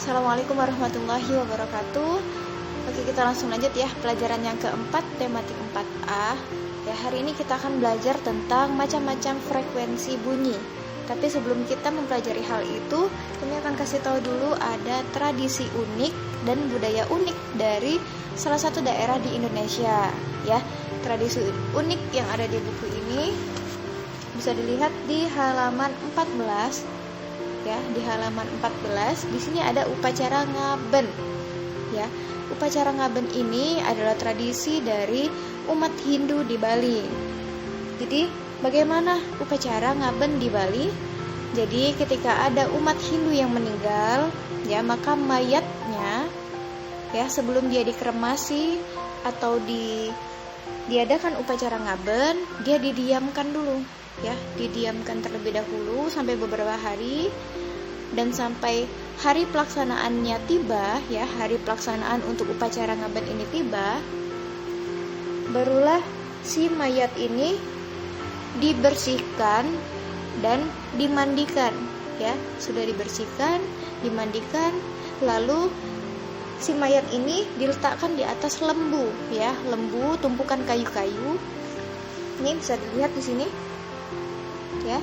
Assalamualaikum warahmatullahi wabarakatuh. Oke, kita langsung lanjut ya, pelajaran yang keempat, tematik 4A. Ya, hari ini kita akan belajar tentang macam-macam frekuensi bunyi. Tapi sebelum kita mempelajari hal itu, kami akan kasih tahu dulu ada tradisi unik dan budaya unik dari salah satu daerah di Indonesia. Ya, tradisi unik yang ada di buku ini bisa dilihat di halaman 14. Ya, di halaman 14 di sini ada upacara ngaben. Ya, upacara ngaben ini adalah tradisi dari umat Hindu di Bali. Jadi, bagaimana upacara ngaben di Bali? Jadi, ketika ada umat Hindu yang meninggal, ya, maka mayatnya ya sebelum dia dikremasi atau diadakan upacara ngaben, dia didiamkan dulu. Ya, didiamkan terlebih dahulu sampai beberapa hari, dan sampai hari pelaksanaannya tiba, ya, hari pelaksanaan untuk upacara ngaben ini tiba, barulah si mayat ini dibersihkan dan dimandikan. Ya, sudah dibersihkan, dimandikan, lalu si mayat ini diletakkan di atas lembu, ya, lembu tumpukan kayu-kayu. Ini bisa dilihat di sini. Ya,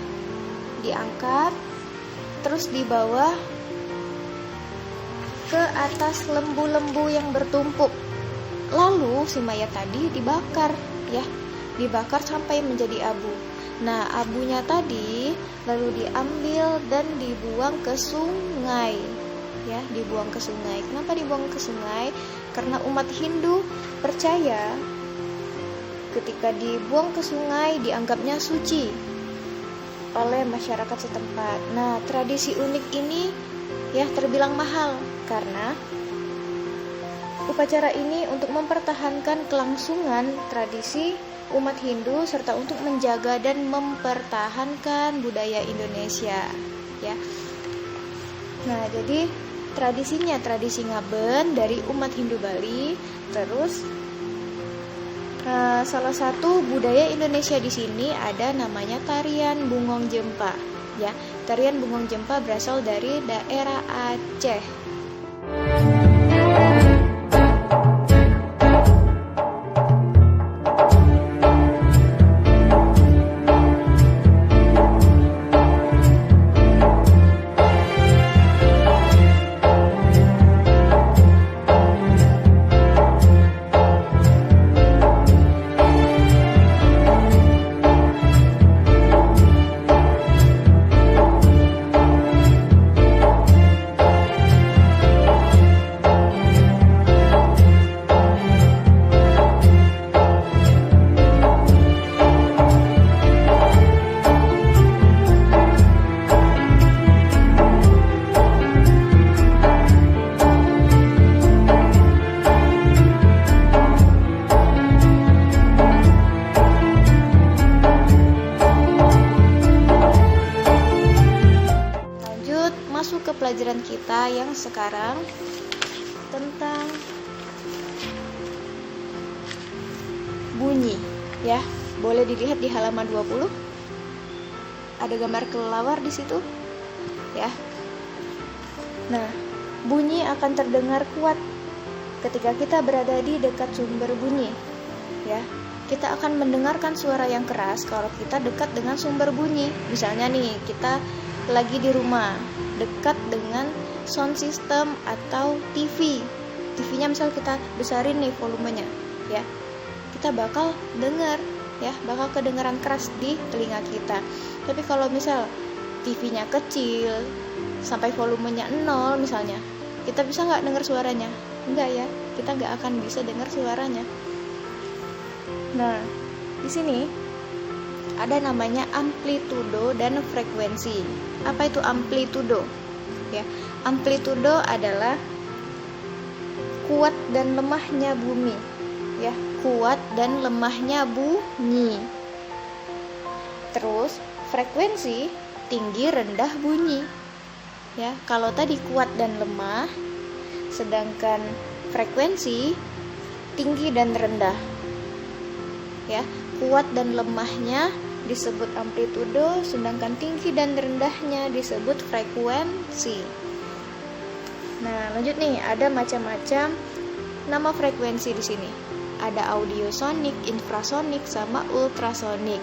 diangkat terus dibawa ke atas lembu-lembu yang bertumpuk. Lalu si mayat tadi dibakar, ya, dibakar sampai menjadi abu. Nah, abunya tadi lalu diambil dan dibuang ke sungai. Ya, dibuang ke sungai. Kenapa dibuang ke sungai? Karena umat Hindu percaya ketika dibuang ke sungai dianggapnya suci oleh masyarakat setempat. Nah, tradisi unik ini ya terbilang mahal karena upacara ini untuk mempertahankan kelangsungan tradisi umat Hindu serta untuk menjaga dan mempertahankan budaya Indonesia, ya. Nah, jadi tradisinya tradisi ngaben dari umat Hindu Bali. Terus salah satu budaya Indonesia di sini ada namanya tarian Bungong Jempa. Ya, tarian Bungong Jempa berasal dari daerah Aceh. Masuk ke pelajaran kita yang sekarang tentang bunyi, ya. Boleh dilihat di halaman 20. Ada gambar kelelawar di situ, ya. Nah, bunyi akan terdengar kuat ketika kita berada di dekat sumber bunyi, ya. Kita akan mendengarkan suara yang keras kalau kita dekat dengan sumber bunyi. Misalnya nih, kita lagi di rumah dekat dengan sound system atau TV. TV-nya misal kita besarin nih volumenya, ya. Kita bakal dengar, ya, bakal kedengaran keras di telinga kita. Tapi kalau misal TV-nya kecil sampai volumenya 0 misalnya, kita bisa nggak dengar suaranya? Enggak, ya. Kita nggak akan bisa dengar suaranya. Nah, di sini ada namanya amplitudo dan frekuensi. Apa itu amplitudo? Ya, amplitudo adalah kuat dan lemahnya bumi. Ya, kuat dan lemahnya bunyi. Terus frekuensi tinggi rendah bunyi. Ya, kalau tadi kuat dan lemah, sedangkan frekuensi tinggi dan rendah. Ya, kuat dan lemahnya disebut amplitudo, sedangkan tinggi dan rendahnya disebut frekuensi. Nah, lanjut nih, ada macam-macam nama frekuensi di sini. Ada audiosonik, infrasonik, sama ultrasonik.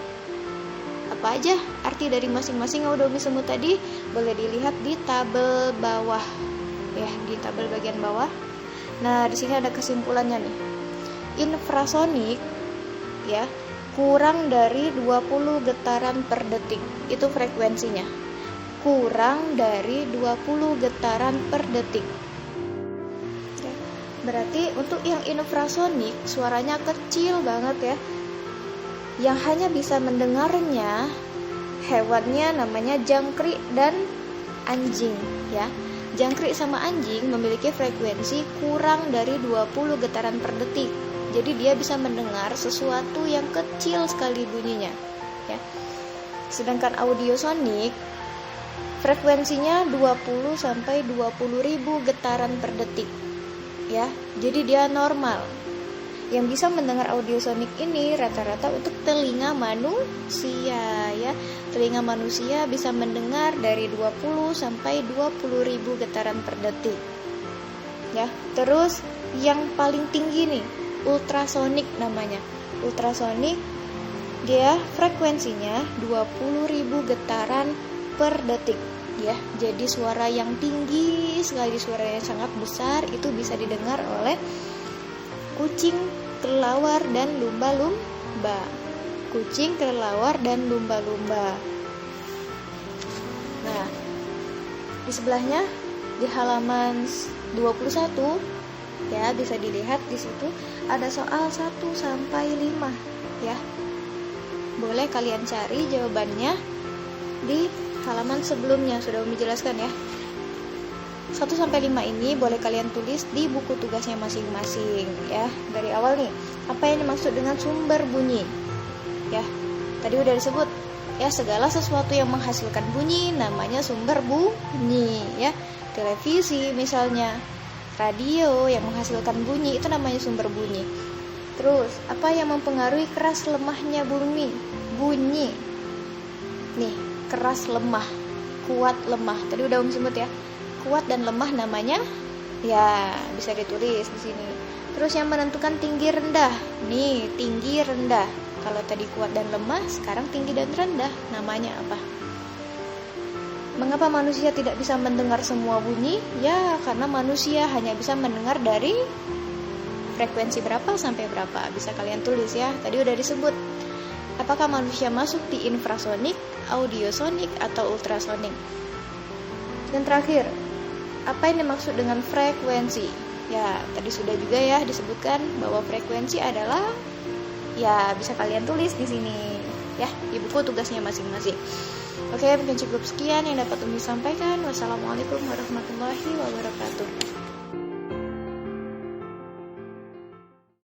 Apa aja arti dari masing-masing yang udah Umi sebut tadi? Boleh dilihat di tabel bawah. Ya, di tabel bagian bawah. Nah, di sini ada kesimpulannya nih. Infrasonik ya, kurang dari 20 getaran per detik. Itu frekuensinya. Kurang dari 20 getaran per detik. Berarti untuk yang infrasonik suaranya kecil banget ya. Yang hanya bisa mendengarnya hewannya namanya jangkrik dan anjing ya. Jangkrik sama anjing memiliki frekuensi kurang dari 20 getaran per detik. Jadi dia bisa mendengar sesuatu yang kecil sekali bunyinya ya. Sedangkan audiosonik frekuensinya 20 sampai 20.000 getaran per detik. Ya, jadi dia normal. Yang bisa mendengar audiosonik ini rata-rata untuk telinga manusia ya. Telinga manusia bisa mendengar dari 20 sampai 20.000 getaran per detik. Ya, terus yang paling tinggi nih, ultrasonik namanya. Ultrasonik dia frekuensinya 20.000 getaran per detik. Ya, jadi suara yang tinggi sekali, suara yang sangat besar itu bisa didengar oleh kucing, kelelawar, dan lumba-lumba. Kucing, kelelawar, dan lumba-lumba. Nah, di sebelahnya di halaman 21 ya, bisa dilihat di situ ada soal 1 sampai 5 ya. Boleh kalian cari jawabannya di halaman sebelumnya, sudah Umi jelaskan ya. 1 sampai 5 ini boleh kalian tulis di buku tugasnya masing-masing ya. Dari awal nih, apa yang dimaksud dengan sumber bunyi? Ya, tadi udah disebut ya, segala sesuatu yang menghasilkan bunyi namanya sumber bunyi ya. Televisi misalnya, radio yang menghasilkan bunyi itu namanya sumber bunyi. Terus, apa yang mempengaruhi keras lemahnya bunyi? Nih, keras lemah, kuat lemah. Tadi udah sebut ya. Kuat dan lemah namanya ya, bisa ditulis di sini. Terus yang menentukan tinggi rendah. Nih, tinggi rendah. Kalau tadi kuat dan lemah, sekarang tinggi dan rendah. Namanya apa? Mengapa manusia tidak bisa mendengar semua bunyi? Ya, karena manusia hanya bisa mendengar dari frekuensi berapa sampai berapa. Bisa kalian tulis ya. Tadi udah disebut. Apakah manusia masuk di infrasonik, audiosonik, atau ultrasonik? Dan terakhir, apa yang dimaksud dengan frekuensi? Ya, tadi sudah juga ya disebutkan bahwa frekuensi adalah ya, bisa kalian tulis di sini ya, di buku tugasnya masing-masing. Oke, mungkin cukup sekian yang dapat Umi sampaikan. Wassalamualaikum warahmatullahi wabarakatuh.